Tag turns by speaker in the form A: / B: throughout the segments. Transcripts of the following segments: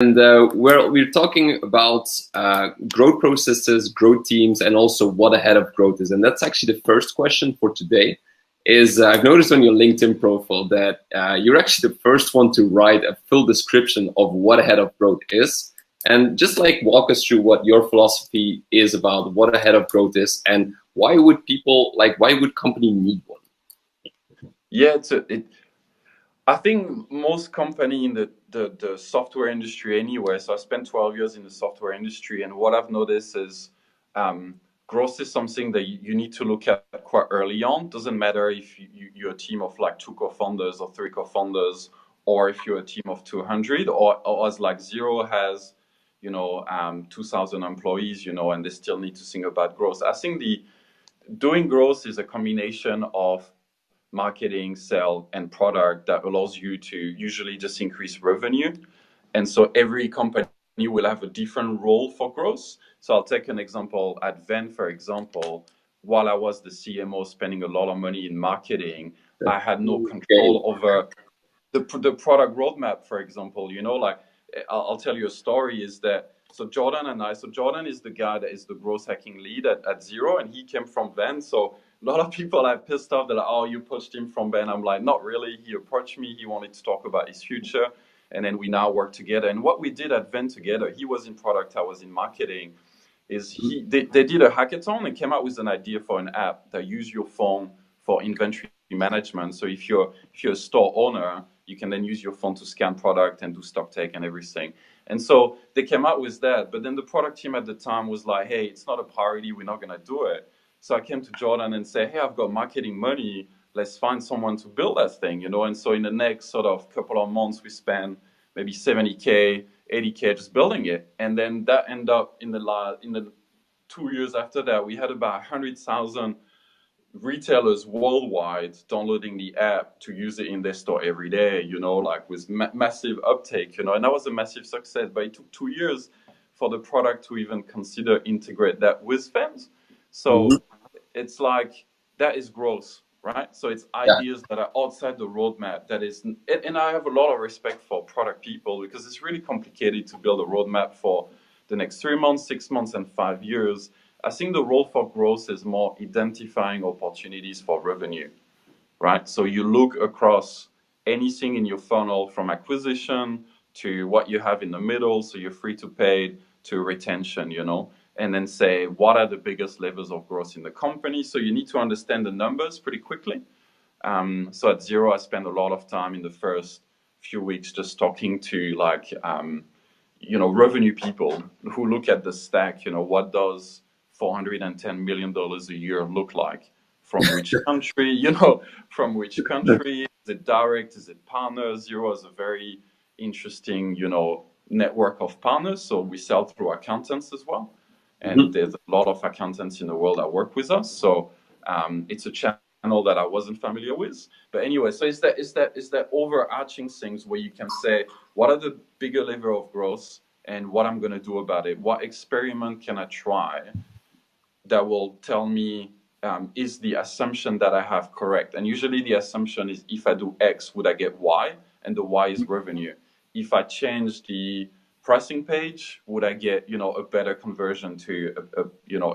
A: And we're talking about growth processes, growth teams, and also what ahead of growth is. And that's actually the first question for today. I've noticed on your LinkedIn profile that you're actually the first one to write a full description of what ahead of growth is. And just like walk us through what your philosophy is about what ahead of growth is, and why would company need one?
B: Yeah, I think most company in the software industry anyway. So I spent 12 years in the software industry, and what I've noticed is growth is something that you need to look at quite early on. Doesn't matter if you're a team of like 2 co-founders or 3 co-founders, or if you're a team of 200, or as like Xero has, 2,000 employees, and they still need to think about growth. I think doing growth is a combination of marketing, sale, and product that allows you to usually just increase revenue. And so every company will have a different role for growth. So I'll take an example. At Venn, for example, while I was the CMO spending a lot of money in marketing, I had no control over the product roadmap, for example. I'll tell you a story is that, so Jordan is the guy that is the growth hacking lead at Xero, and he came from Venn. So a lot of people are pissed off. They're like, oh, you poached him from Venn. I'm like, not really. He approached me. He wanted to talk about his future. And then we now work together. And what we did at Venn together, he was in product, I was in marketing, is they did a hackathon and came out with an idea for an app that use your phone for inventory management. So if you're a store owner, you can then use your phone to scan product and do stock take and everything. And so they came out with that. But then the product team at the time was like, hey, it's not a priority. We're not going to do it. So I came to Jordan and said, hey, I've got marketing money. Let's find someone to build that thing, And so in the next sort of couple of months, we spent maybe 70K, 80K just building it. And then that ended up in the 2 years after that, we had about 100,000 retailers worldwide downloading the app to use it in their store every day, like with massive uptake, and that was a massive success. But it took 2 years for the product to even consider integrate that with fans. So it's like, that is growth, right? So it's ideas that are outside the roadmap. And I have a lot of respect for product people, because it's really complicated to build a roadmap for the next 3 months, 6 months, and 5 years. I think the role for growth is more identifying opportunities for revenue, right? So you look across anything in your funnel, from acquisition to what you have in the middle, so you're free to paid, to retention, and then say, what are the biggest levers of growth in the company? So you need to understand the numbers pretty quickly. So at Xero, I spent a lot of time in the first few weeks just talking to revenue people who look at the stack. What does $410 million a year look like? From which country, from which country? Is it direct? Is it partners? Xero is a very interesting, network of partners. So we sell through accountants as well. And there's a lot of accountants in the world that work with us. So it's a channel that I wasn't familiar with. But anyway, so it's that overarching things where you can say, what are the bigger level of growth and what I'm going to do about it? What experiment can I try that will tell me, is the assumption that I have correct? And usually the assumption is, if I do X, would I get Y? And the Y is revenue. If I change the pricing page, would I get, a better conversion to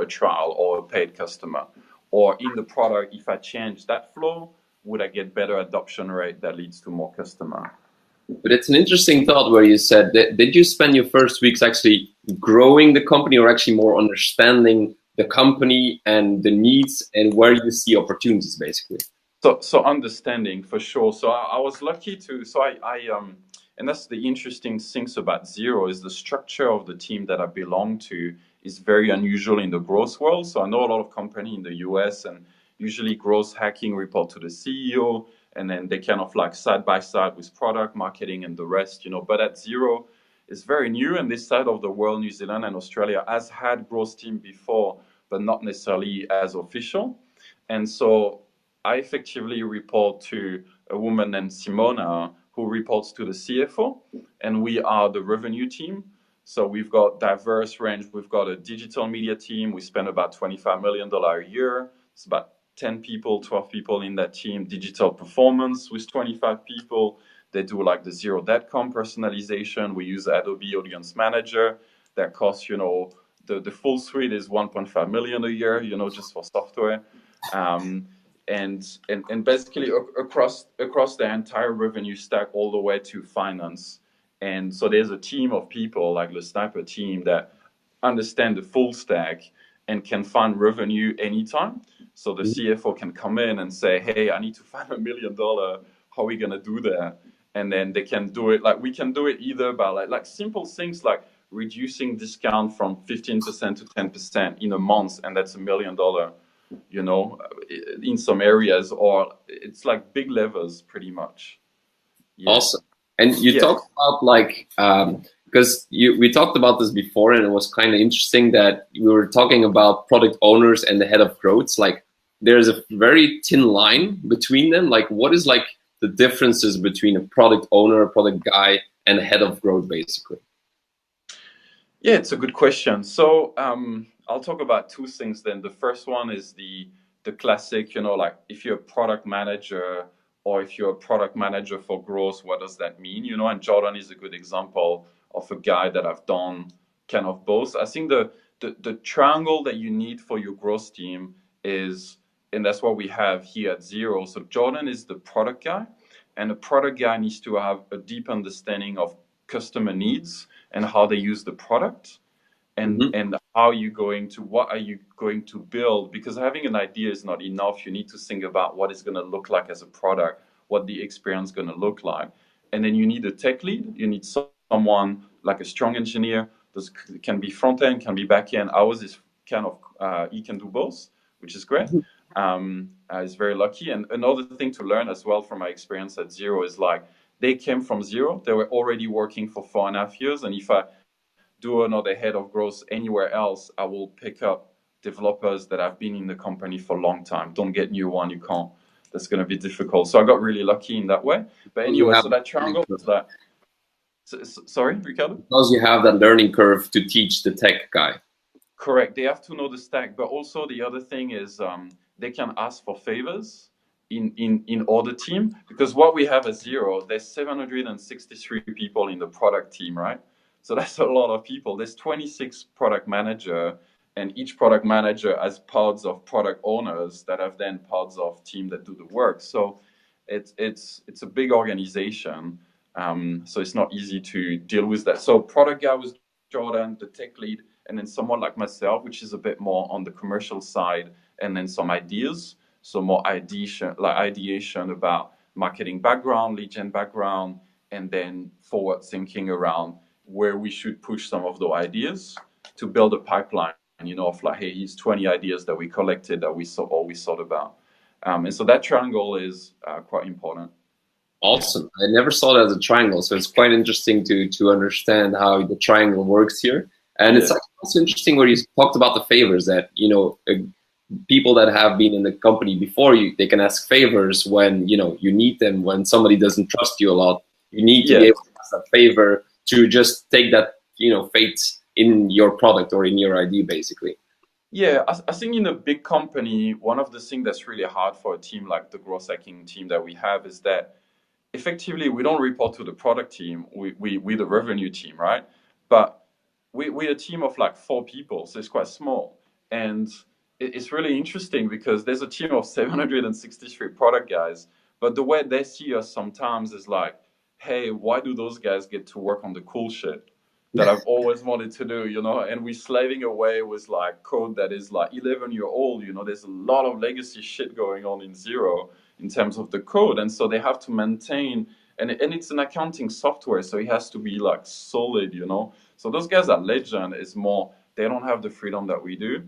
B: a trial or a paid customer? Or in the product, if I change that flow, would I get better adoption rate that leads to more customer?
A: But it's an interesting thought where you said, did you spend your first weeks actually growing the company, or actually more understanding the company and the needs and where you see opportunities, basically?
B: So understanding, for sure. So I was lucky to, and that's the interesting things about Xero, is the structure of the team that I belong to is very unusual in the growth world. So I know a lot of companies in the US, and usually growth hacking report to the CEO, and then they kind of like side by side with product marketing and the rest, But at Xero, it's very new, and this side of the world, New Zealand and Australia, has had growth team before, but not necessarily as official. And so I effectively report to a woman named Simona, who reports to the CFO, and we are the revenue team. So we've got diverse range. We've got a digital media team. We spend about $25 million a year. It's about 10 people, 12 people in that team. Digital performance with 25 people. They do like the Xero.com personalization. We use Adobe Audience Manager. That costs, the full suite is 1.5 million a year, just for software. And basically across the entire revenue stack all the way to finance. And so there's a team of people like the Sniper team that understand the full stack and can find revenue anytime. So the CFO can come in and say, hey, I need to find $1 million. How are we going to do that? And then they can do it. Like, we can do it either by like simple things like reducing discount from 15% to 10% in a month, and that's $1 million, in some areas, or it's like big levels pretty much.
A: Yeah. Awesome. And you talked about like, because we talked about this before, and it was kind of interesting that we were talking about product owners and the head of growth. Like, there's a very thin line between them. Like, what is like the differences between a product owner, a product guy, and a head of growth, basically?
B: Yeah, it's a good question. So I'll talk about two things then. The first one is the classic, like if you're a product manager or if you're a product manager for growth, what does that mean? And Jordan is a good example of a guy that I've done kind of both. I think the triangle that you need for your growth team is, and that's what we have here at Xero. So Jordan is the product guy, and the product guy needs to have a deep understanding of customer needs and how they use the product, and and what are you going to build, because having an idea is not enough. You need to think about what it's going to look like as a product, what the experience is going to look like. And then you need a tech lead. You need someone like a strong engineer. This can be front end, can be back end. Ours is kind of he can do both, which is great. Is very lucky. And another thing to learn as well from my experience at Xero is like, they came from Xero. They were already working for 4.5 years. And if I do another head of growth anywhere else, I will pick up developers that have been in the company for a long time. Don't get new one. You can't. That's going to be difficult. So I got really lucky in that way. But anyway, so that triangle is that. Sorry, Ricardo?
A: Because you have that learning curve to teach the tech guy.
B: Correct. They have to know the stack. But also the other thing is they can ask for favors in other team, because what we have at Xero, there's 763 people in the product team, right? So that's a lot of people. There's 26 product manager, and each product manager has pods of product owners that have then pods of team that do the work. So it's a big organization. So it's not easy to deal with that. So product guy was Jordan, the tech lead, and then someone like myself, which is a bit more on the commercial side, and then some ideas. So more ideation about marketing background, lead gen background, and then forward thinking around where we should push some of the ideas to build a pipeline, of like, hey, here's 20 ideas that we collected that we thought about. And so that triangle is quite important.
A: Awesome. I never saw that as a triangle, so it's quite interesting to understand how the triangle works here. And it's also interesting where you talked about the favors that, people that have been in the company before you, they can ask favors when, you need them. When somebody doesn't trust you a lot, you need to be able to ask that favor to just take that, faith in your product or in your idea, basically.
B: Yeah, I think in a big company, one of the things that's really hard for a team like the growth hacking team that we have is that effectively we don't report to the product team. We the revenue team, right? But we're a team of like 4 people, so it's quite small. And it's really interesting because there's a team of 763 product guys, but the way they see us sometimes is like, hey, why do those guys get to work on the cool shit that I've always wanted to do, and we're slaving away with like code that is like 11-year-old, there's a lot of legacy shit going on in Xero in terms of the code. And so they have to maintain, and it's an accounting software, so it has to be like solid, So those guys at Legend is more, they don't have the freedom that we do.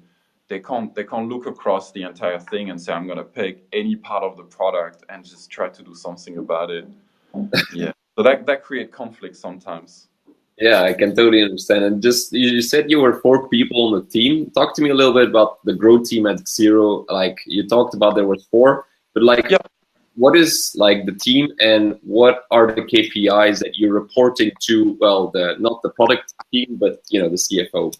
B: They can't look across the entire thing and say, I'm going to pick any part of the product and just try to do something about it. Yeah. So that creates conflict sometimes.
A: Yeah, I can totally understand. And just, you said you were 4 people on the team. Talk to me a little bit about the growth team at Xero. Like, you talked about there were 4, but like, what is like the team, and what are the KPIs that you're reporting to? Well, not the product team, but the CFO.